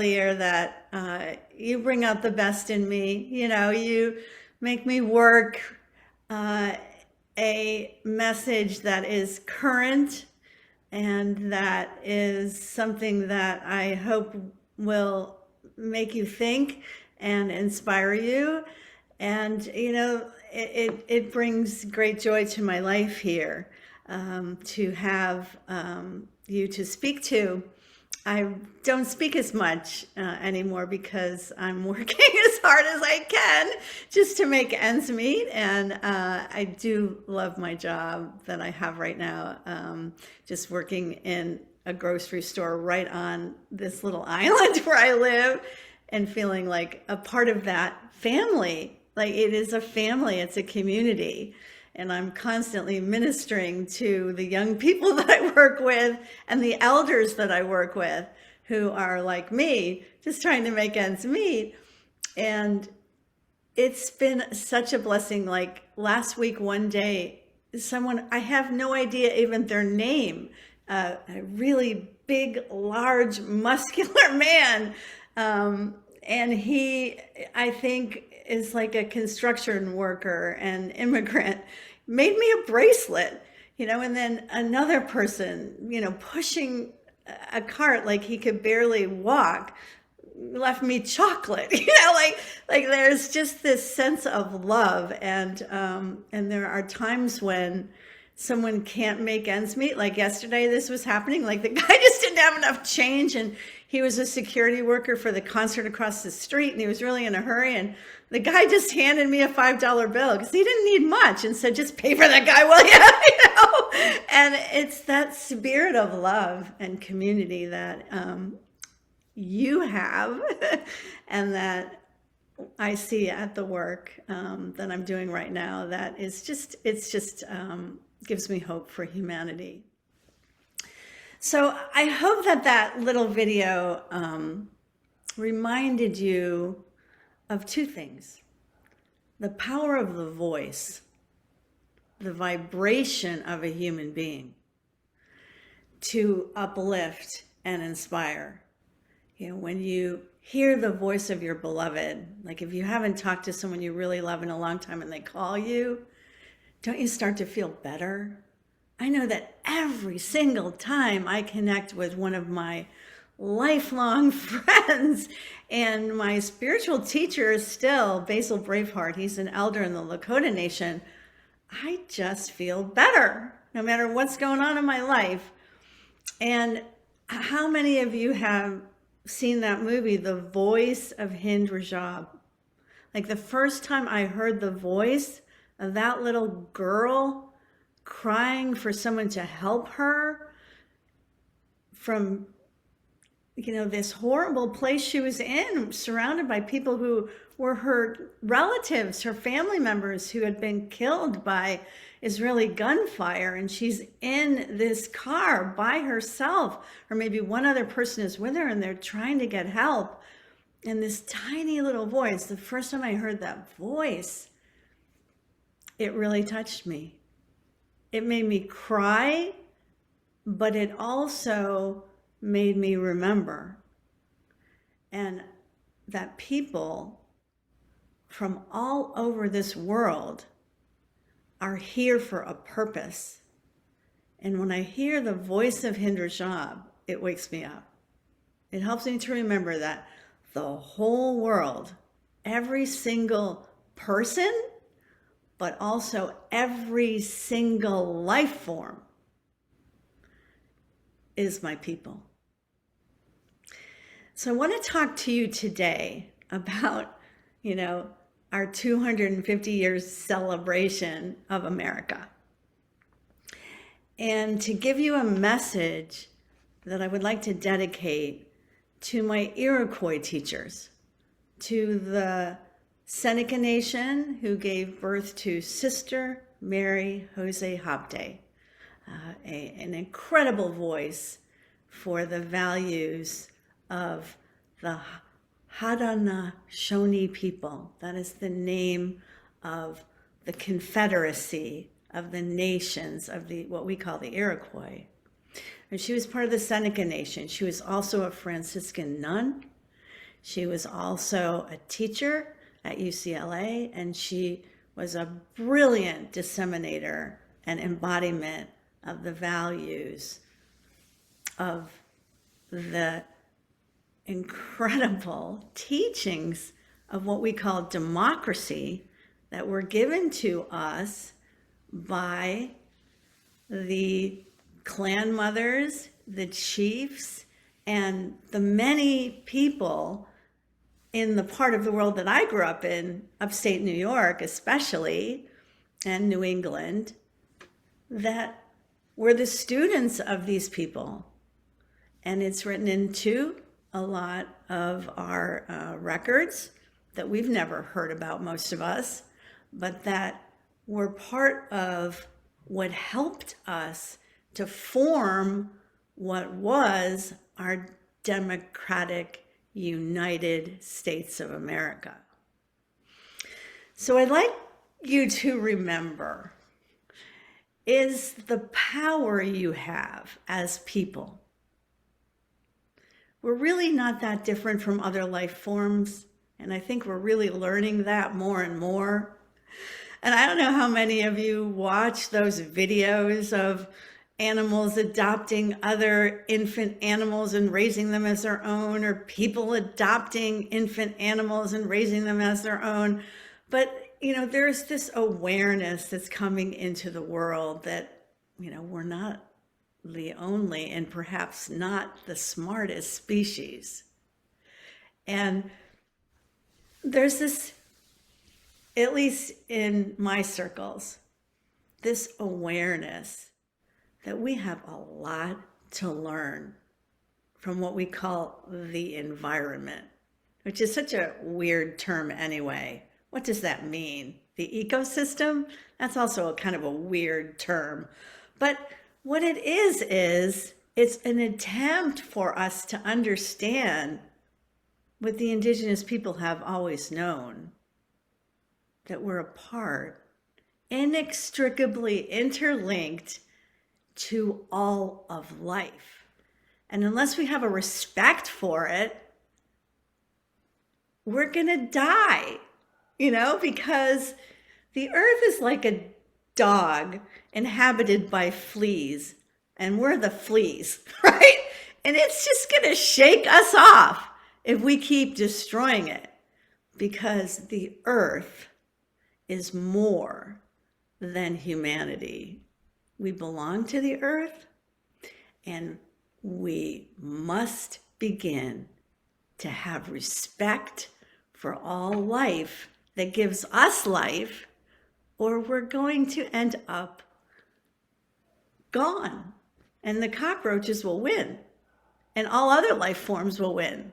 earlier that you bring out the best in me. You make me work uh, a message that is current and that is something that I hope will make you think and inspire you. And, it brings great joy to my life here to have you to speak to. I don't speak as much anymore because I'm working as hard as I can just to make ends meet. And I do love my job that I have right now, just working in a grocery store right on this little island where I live and feeling like a part of that family. Like it is a family, it's a community. And I'm constantly ministering to the young people that I work with and the elders that I work with who are like me, just trying to make ends meet. And it's been such a blessing. Like last week, one day, someone, I have no idea even their name, a really big, large, muscular man. And he, I think, is like a construction worker and immigrant, made me a bracelet, and then another person, pushing a cart like he could barely walk, left me chocolate, like there's just this sense of love. And there are times when someone can't make ends meet. Like yesterday, this was happening. Like the guy just didn't have enough change, and he was a security worker for the concert across the street, and he was really in a hurry. And the guy just handed me a $5 bill because he didn't need much and said, "Just pay for that guy, will you?" And it's that spirit of love and community that you have, and that I see at the work that I'm doing right now. That is just, gives me hope for humanity. So I hope that little video reminded you of two things: the power of the voice, the vibration of a human being to uplift and inspire. When you hear the voice of your beloved, like if you haven't talked to someone you really love in a long time and they call you, don't you start to feel better? I know that every single time I connect with one of my lifelong friends, and my spiritual teacher is still Basil Braveheart, he's an elder in the Lakota Nation, I just feel better no matter what's going on in my life. And how many of you have seen that movie, The Voice of Hind Rajab? Like the first time I heard the voice of that little girl crying for someone to help her from, this horrible place she was in, surrounded by people who were her relatives, her family members who had been killed by Israeli gunfire. And she's in this car by herself, or maybe one other person is with her, and they're trying to get help. And this tiny little voice, the first time I heard that voice, it really touched me. It made me cry, but it also made me remember. And that people from all over this world are here for a purpose. And when I hear the voice of Hind Rajab, it wakes me up. It helps me to remember that the whole world, every single person, but also every single life form is my people. So I want to talk to you today about, our 250 years celebration of America. And to give you a message that I would like to dedicate to my Iroquois teachers, to the Seneca Nation who gave birth to Sister Mary Jose Habte, an incredible voice for the values of the Haudenosaunee people. That is the name of the confederacy of the nations of what we call the Iroquois. And she was part of the Seneca Nation. She was also a Franciscan nun. She was also a teacher at UCLA, and she was a brilliant disseminator and embodiment of the values of the incredible teachings of what we call democracy that were given to us by the clan mothers, the chiefs, and the many people in the part of the world that I grew up in, upstate New York especially, and New England, that were the students of these people. And it's written into a lot of our records that we've never heard about, most of us, but that were part of what helped us to form what was our democratic United States of America. So I'd like you to remember is the power you have as people. We're really not that different from other life forms, and I think we're really learning that more and more. And I don't know how many of you watch those videos of animals adopting other infant animals and raising them as their own, or people adopting infant animals and raising them as their own. But, there's this awareness that's coming into the world that, we're not the only and perhaps not the smartest species. And there's this, at least in my circles, this awareness that we have a lot to learn from what we call the environment, which is such a weird term anyway. What does that mean? The ecosystem? That's also a kind of a weird term. But what it is it's an attempt for us to understand what the indigenous people have always known, that we're a part, inextricably interlinked to all of life. And unless we have a respect for it, we're gonna die, because the earth is like a dog inhabited by fleas, and we're the fleas, right? And it's just gonna shake us off if we keep destroying it, because the earth is more than humanity. We belong to the earth, and we must begin to have respect for all life that gives us life, or we're going to end up gone. And the cockroaches will win, and all other life forms will win.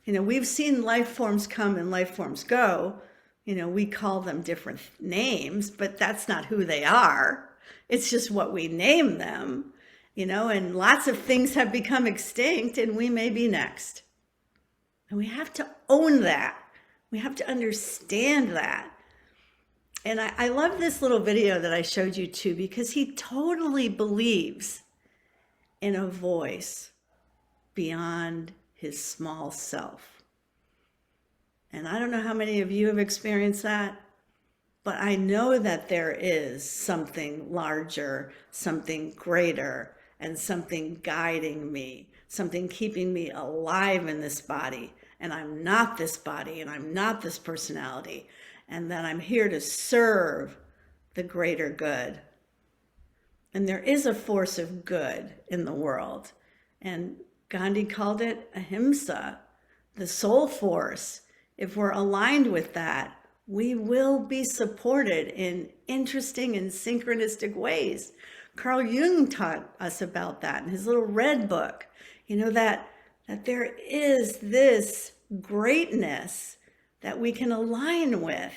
We've seen life forms come and life forms go. We call them different names, but that's not who they are. It's just what we name them, and lots of things have become extinct, and we may be next. And we have to own that. We have to understand that. And I love this little video that I showed you too, because he totally believes in a voice beyond his small self. And I don't know how many of you have experienced that, but I know that there is something larger, something greater, and something guiding me, something keeping me alive in this body. And I'm not this body, and I'm not this personality, and that I'm here to serve the greater good. And there is a force of good in the world. And Gandhi called it ahimsa, the soul force. If we're aligned with that, we will be supported in interesting and synchronistic ways. Carl Jung taught us about that in his little red book, that there is this greatness that we can align with,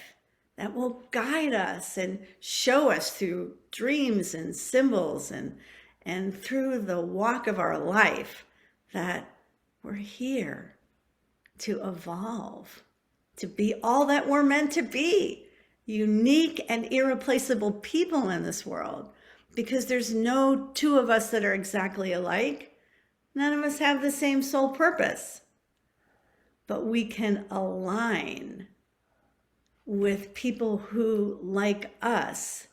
that will guide us and show us through dreams and symbols and through the walk of our life, that we're here to evolve, to be all that we're meant to be, unique and irreplaceable people in this world, because there's no two of us that are exactly alike. None of us have the same soul purpose. but we can align with people who, like us,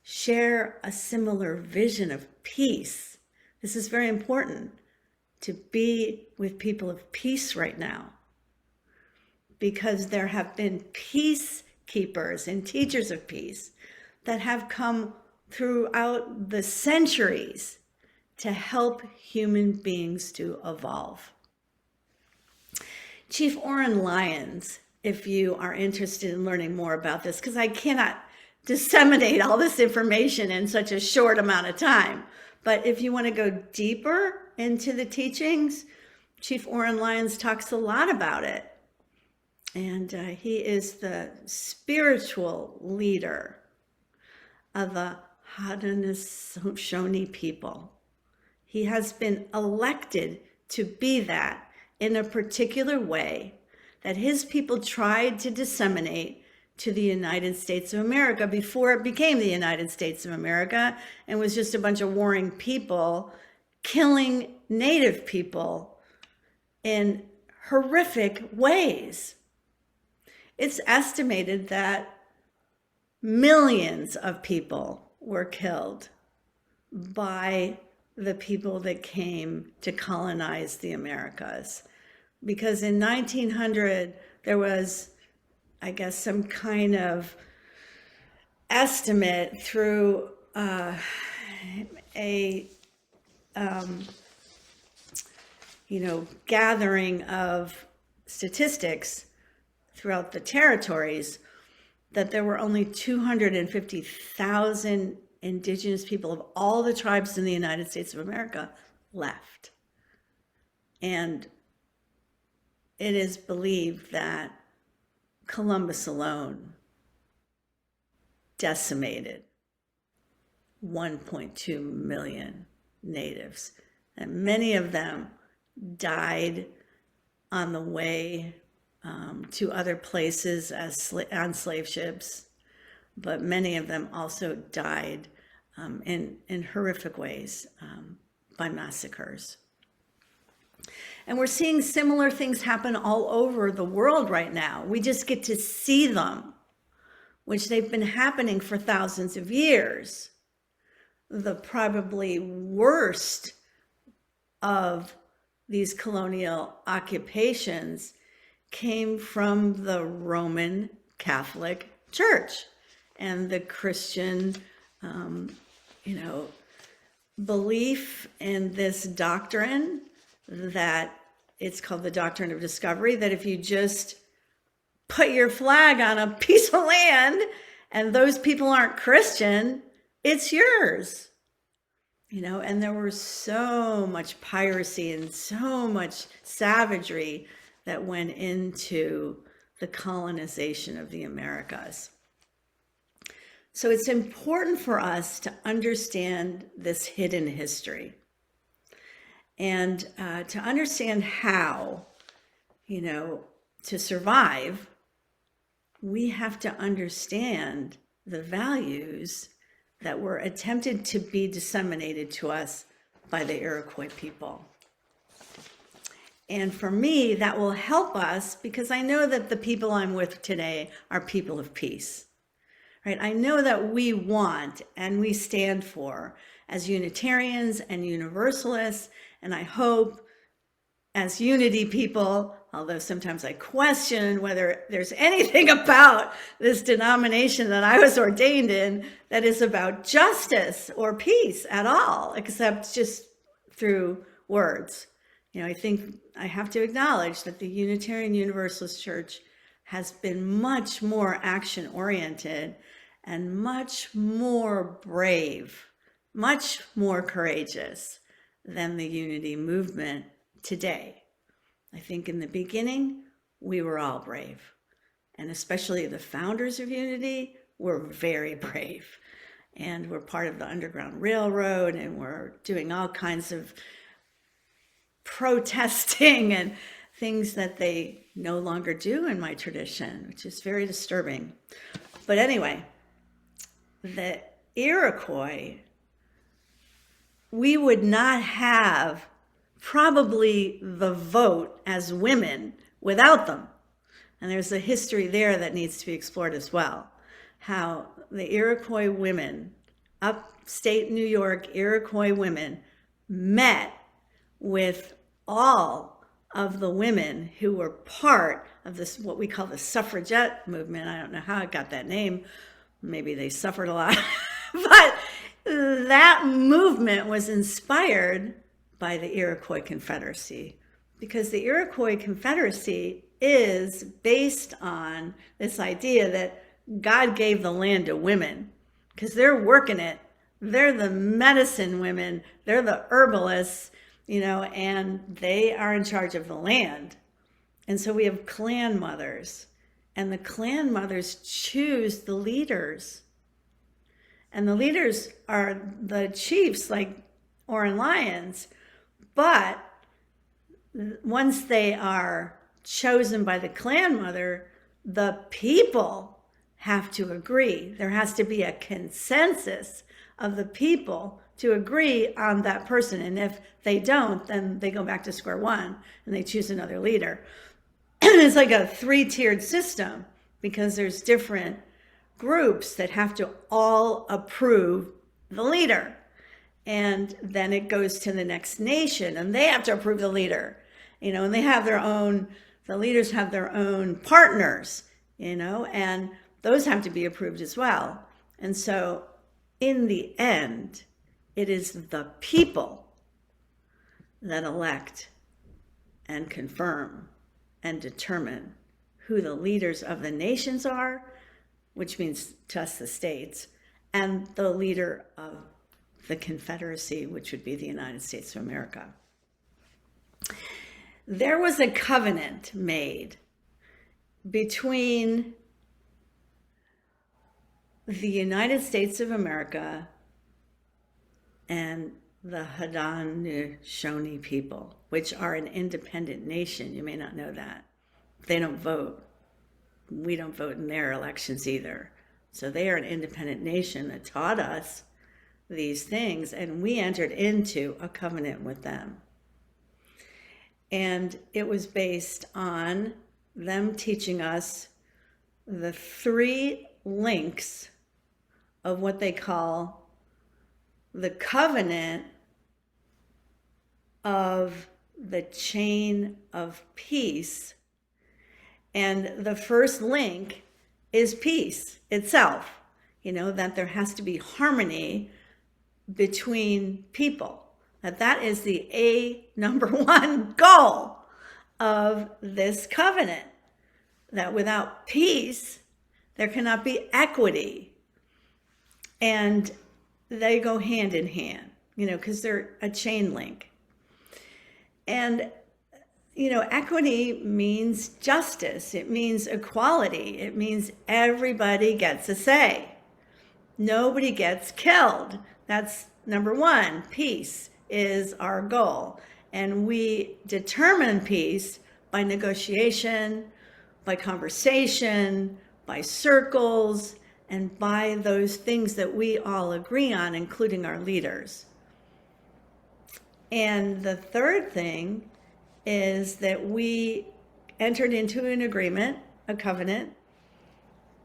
share a similar vision of peace. This is very important, to be with people of peace right now, because there have been peacekeepers and teachers of peace that have come throughout the centuries to help human beings to evolve. Chief Orrin Lyons, if you are interested in learning more about this, because I cannot disseminate all this information in such a short amount of time, but if you want to go deeper into the teachings, Chief Orrin Lyons talks a lot about it. And he is the spiritual leader of the Haudenosaunee people. He has been elected to be that in a particular way that his people tried to disseminate to the United States of America before it became the United States of America and was just a bunch of warring people killing Native people in horrific ways. It's estimated that millions of people were killed by the people that came to colonize the Americas. Because in 1900, there was, I guess, some kind of estimate through gathering of statistics throughout the territories, that there were only 250,000 indigenous people of all the tribes in the United States of America left. And it is believed that Columbus alone decimated 1.2 million natives, and many of them died on the way to other places on slave ships, but many of them also died in horrific ways by massacres. And we're seeing similar things happen all over the world right now. We just get to see them, which they've been happening for thousands of years. The probably worst of these colonial occupations came from the Roman Catholic Church and the Christian, belief in this doctrine that it's called the doctrine of discovery, that if you just put your flag on a piece of land and those people aren't Christian, it's yours. And there was so much piracy and so much savagery that went into the colonization of the Americas. So it's important for us to understand this hidden history and to understand how, to survive, we have to understand the values that were attempted to be disseminated to us by the Iroquois people. And for me, that will help us because I know that the people I'm with today are people of peace, right? I know that we want and we stand for, as Unitarians and Universalists, and I hope as unity people, although sometimes I question whether there's anything about this denomination that I was ordained in that is about justice or peace at all, except just through words. I think I have to acknowledge that the Unitarian Universalist Church has been much more action-oriented and much more brave, much more courageous than the unity movement today. I think in the beginning, we were all brave, and especially the founders of Unity were very brave. And we're part of the Underground Railroad, and we're doing all kinds of protesting and things that they no longer do in my tradition, which is very disturbing. But anyway, the Iroquois, we would not have probably the vote as women without them. And there's a history there that needs to be explored as well. How the Iroquois women, upstate New York Iroquois women, met with all of the women who were part of this, what we call the suffragette movement. I don't know how it got that name. Maybe they suffered a lot. But that movement was inspired by the Iroquois Confederacy, because the Iroquois Confederacy is based on this idea that God gave the land to women because they're working it. They're the medicine women. They're the herbalists, and they are in charge of the land. And so we have clan mothers, and the clan mothers choose the leaders. And the leaders are the chiefs, like Oren Lyons. But once they are chosen by the clan mother, the people have to agree. There has to be a consensus of the people to agree on that person. And if they don't, then they go back to square one and they choose another leader. It's like a 3-tiered system because there's different groups that have to all approve the leader. And then it goes to the next nation and they have to approve the leader, and they have their own, the leaders have their own partners, and those have to be approved as well. And so in the end, it is the people that elect and confirm and determine who the leaders of the nations are, which means to us the states, and the leader of the Confederacy, which would be the United States of America. There was a covenant made between the United States of America and the Haudenosaunee people, which are an independent nation. You may not know that. They don't vote. We don't vote in their elections either. So they are an independent nation that taught us these things, and we entered into a covenant with them. And it was based on them teaching us the 3 links of what they call the covenant of the chain of peace. And the first link is peace itself, that there has to be harmony between people. That is the number 1 goal of this covenant, that without peace, there cannot be equity. And they go hand in hand, because they're a chain link. And, equity means justice. It means equality. It means everybody gets a say. Nobody gets killed. That's number 1. Peace is our goal. And we determine peace by negotiation, by conversation, by circles, and by those things that we all agree on, including our leaders. And the third thing is that we entered into an agreement, a covenant,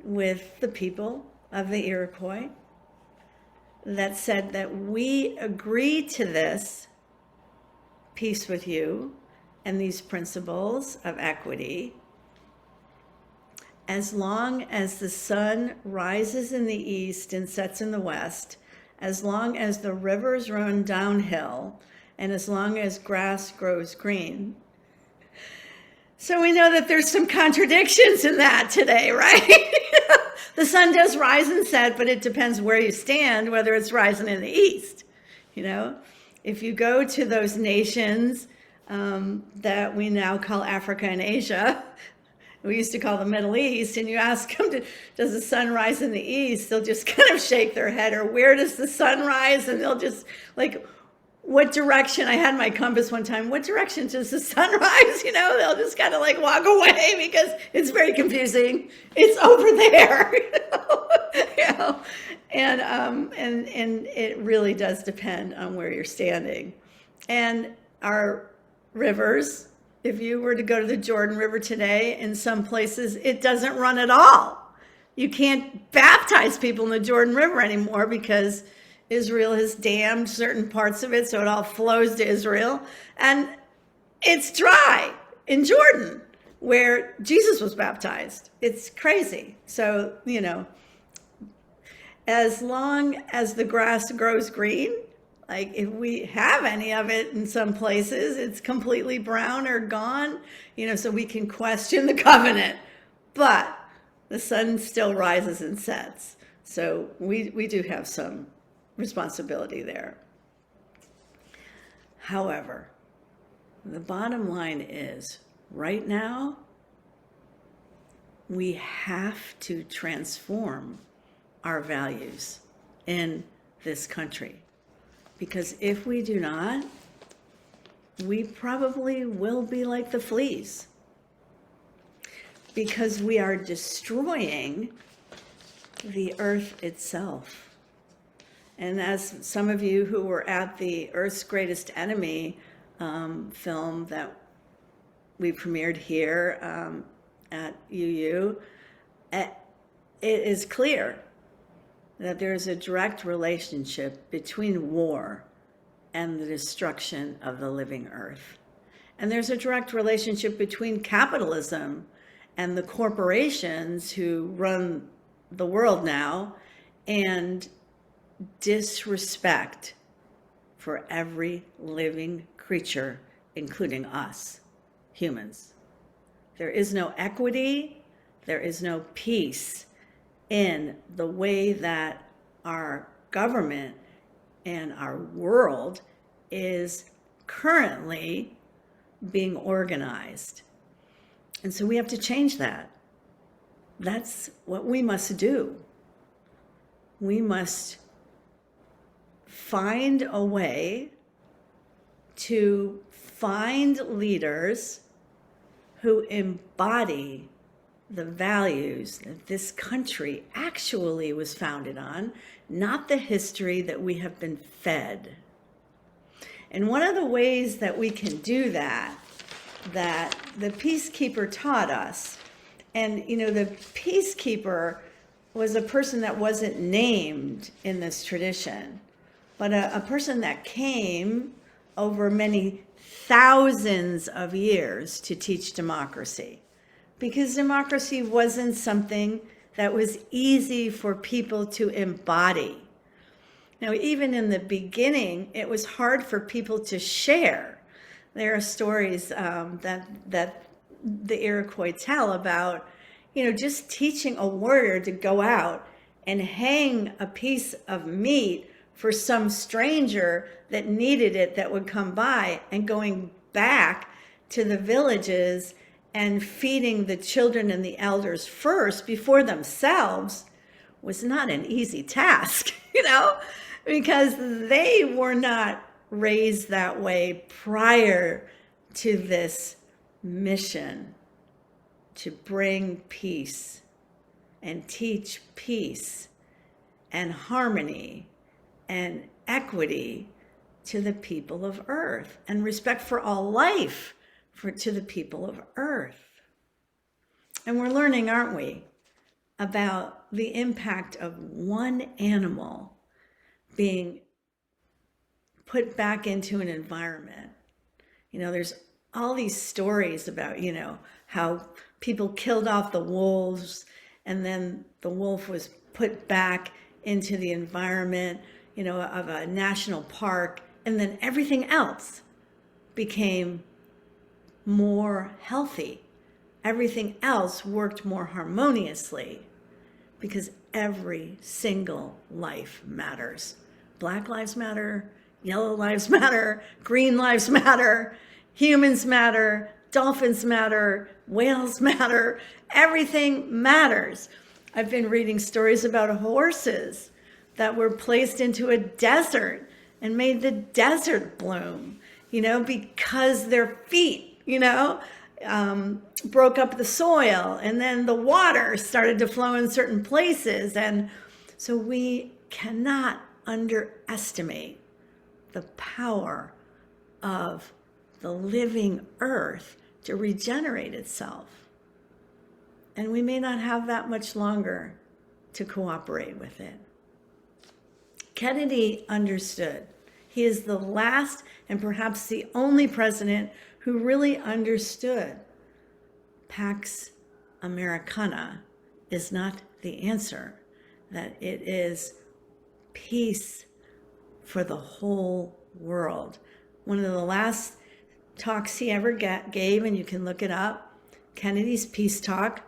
with the people of the Iroquois that said that we agree to this peace with you and these principles of equity as long as the sun rises in the east and sets in the west, as long as the rivers run downhill, and as long as grass grows green. So we know that there's some contradictions in that today, right? The sun does rise and set, but it depends where you stand, whether it's rising in the east. If you go to those nations that we now call Africa and Asia, we used to call the Middle East, and you ask them, does the sun rise in the east? They'll just kind of shake their head, or where does the sun rise? And they'll just what direction? I had my compass one time. What direction does the sun rise? They'll just kind of walk away because it's very confusing. It's over there, and it really does depend on where you're standing. And our rivers If you were to go to the Jordan River today, in some places, it doesn't run at all. You can't baptize people in the Jordan River anymore because Israel has dammed certain parts of it, so it all flows to Israel. And it's dry in Jordan, where Jesus was baptized. It's crazy. So, as long as the grass grows green, like if we have any of it in some places, it's completely brown or gone, so we can question the covenant. But the sun still rises and sets. So we do have some responsibility there. However, the bottom line is, right now, we have to transform our values in this country. Because if we do not, we probably will be like the fleas. Because we are destroying the earth itself. And as some of you who were at the Earth's Greatest Enemy film that we premiered here at UU, it is clear that there is a direct relationship between war and the destruction of the living earth. And there's a direct relationship between capitalism and the corporations who run the world now and disrespect for every living creature, including us, humans. There is no equity, there is no peace in the way that our government and our world is currently being organized. And so we have to change that. That's what we must do. We must find a way to find leaders who embody the values that this country actually was founded on, not the history that we have been fed. And one of the ways that we can do that the peacekeeper taught us, and the peacekeeper was a person that wasn't named in this tradition, but a person that came over many thousands of years to teach democracy. Because democracy wasn't something that was easy for people to embody. Now, even in the beginning, it was hard for people to share. There are stories that the Iroquois tell about, just teaching a warrior to go out and hang a piece of meat for some stranger that needed it that would come by, and going back to the villages and feeding the children and the elders first before themselves was not an easy task, because they were not raised that way prior to this mission to bring peace and teach peace and harmony and equity to the people of earth, and respect for all life to the people of earth. And we're learning, aren't we, about the impact of one animal being put back into an environment. There's all these stories about, how people killed off the wolves, and then the wolf was put back into the environment, of a national park, and then everything else became more healthy. Everything else worked more harmoniously because every single life matters. Black lives matter, yellow lives matter, green lives matter, humans matter, dolphins matter, whales matter, everything matters. I've been reading stories about horses that were placed into a desert and made the desert bloom, because their feet, broke up the soil, and then the water started to flow in certain places. And so we cannot underestimate the power of the living earth to regenerate itself. And we may not have that much longer to cooperate with it. Kennedy understood. He is the last and perhaps the only president who really understood Pax Americana is not the answer, that it is peace for the whole world. One of the last talks he ever gave, and you can look it up, Kennedy's peace talk,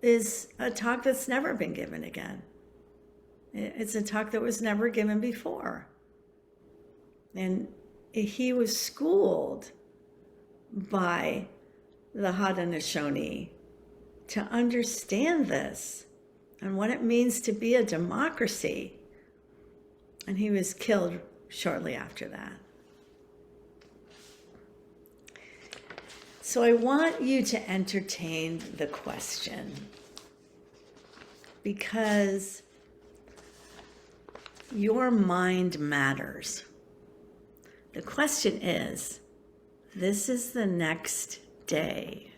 is a talk that's never been given again. It's a talk that was never given before. And he was schooled by the Haudenosaunee to understand this and what it means to be a democracy. And he was killed shortly after that. So I want you to entertain the question, because your mind matters. The question is, this is the next day.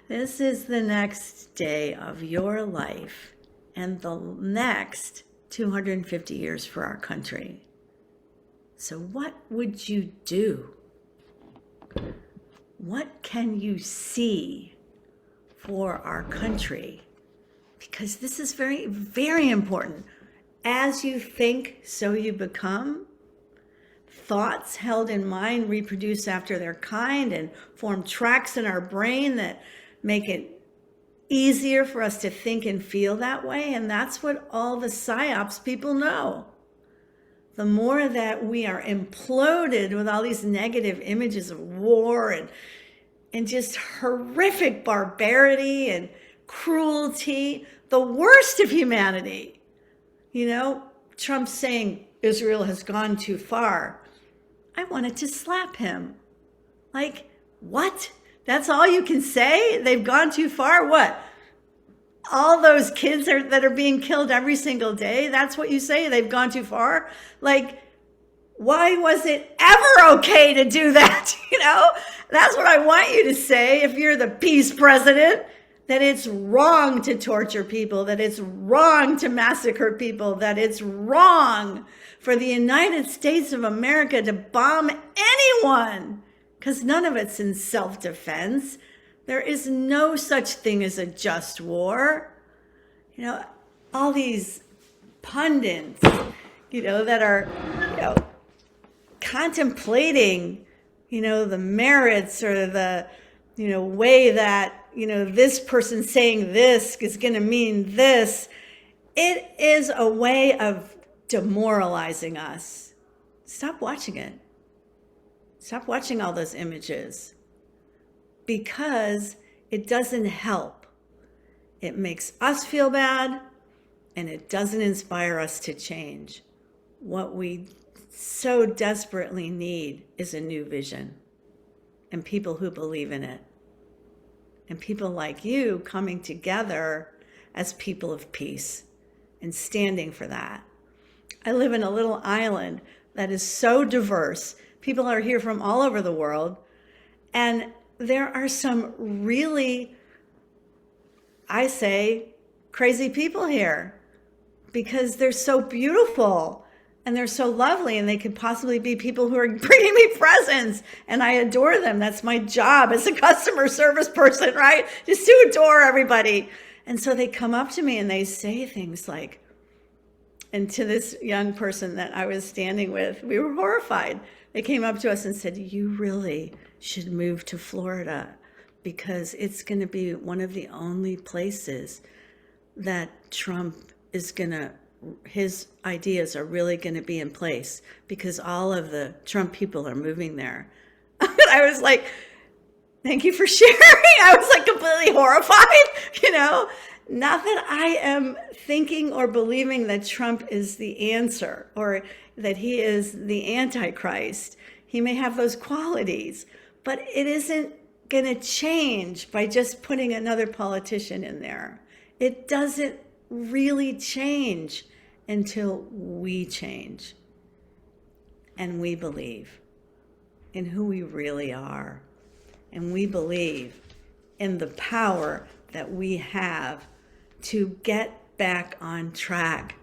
This is the next day of your life and the next 250 years for our country. So what would you do? What can you see for our country? Because this is very, very important. As you think, so you become. Thoughts held in mind reproduce after their kind and form tracks in our brain that make it easier for us to think and feel that way. And that's what all the PSYOPs people know. The more that we are imploded with all these negative images of war and just horrific barbarity and cruelty, the worst of humanity. You know, Trump saying Israel has gone too far. I wanted to slap him. Like, what? That's all you can say? They've gone too far? What? All those kids that are being killed every single day, that's what you say? They've gone too far? Like, why was it ever okay to do that? You know, that's what I want you to say if you're the peace president, that it's wrong to torture people, that it's wrong to massacre people, that it's wrong for the United States of America to bomb anyone, because none of it's in self-defense. There is no such thing as a just war. You know, all these pundits, you know, that are, you know, contemplating, you know, the merits or the, you know, way that, you know, this person saying this is going to mean this. It is a way of demoralizing us. Stop watching it. Stop watching all those images, because it doesn't help. It makes us feel bad, and it doesn't inspire us to change. What we so desperately need is a new vision and people who believe in it. And people like you coming together as people of peace and standing for that. I live in a little island that is so diverse. People are here from all over the world. And there are some really, I say, crazy people here because they're so beautiful and they're so lovely, and they could possibly be people who are bringing me presents, and I adore them. That's my job as a customer service person, right? Just to adore everybody. And so they come up to me and they say things like, and to this young person that I was standing with, we were horrified. They came up to us and said, you really should move to Florida, because it's going to be one of the only places that Trump is going to, his ideas are really going to be in place, because all of the Trump people are moving there. I was like, thank you for sharing. I was like completely horrified, you know, not that I am thinking or believing that Trump is the answer or that he is the Antichrist. He may have those qualities, but it isn't going to change by just putting another politician in there. It doesn't really change until we change and we believe. in who we really are. And we believe in the power that we have to get back on track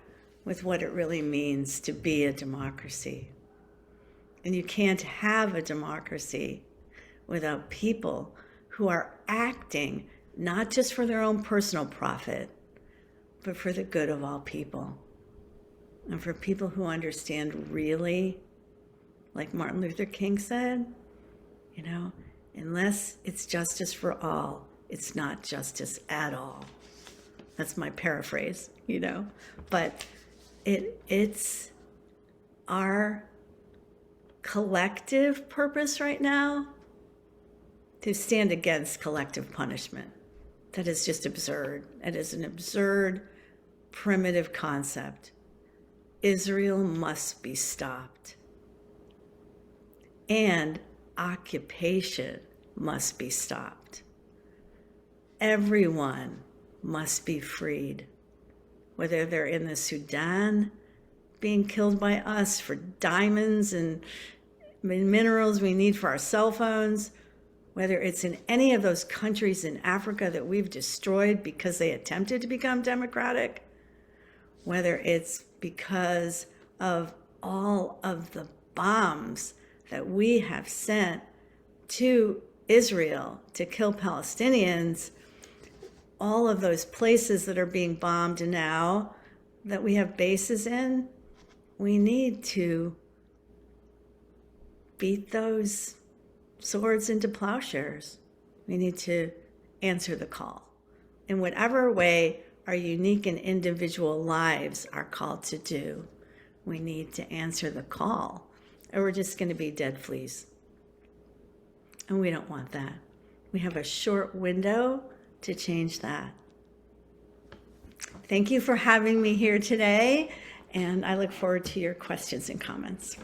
with what it really means to be a democracy. And you can't have a democracy without people who are acting not just for their own personal profit, but for the good of all people. And for people who understand really, like Martin Luther King said, unless it's justice for all, it's not justice at all. That's my paraphrase, but it's our collective purpose right now to stand against collective punishment. That is just absurd. It is an absurd, primitive concept. Israel must be stopped. And occupation must be stopped. Everyone must be freed, whether they're in the Sudan being killed by us for diamonds and minerals we need for our cell phones, whether it's in any of those countries in Africa that we've destroyed because they attempted to become democratic, whether it's because of all of the bombs that we have sent to Israel to kill Palestinians, all of those places that are being bombed now that we have bases in, we need to beat those swords into plowshares. We need to answer the call. In whatever way our unique and individual lives are called to do, we need to answer the call, or we're just going to be dead fleas. And we don't want that. We have a short window to change that. Thank you for having me here today, and I look forward to your questions and comments.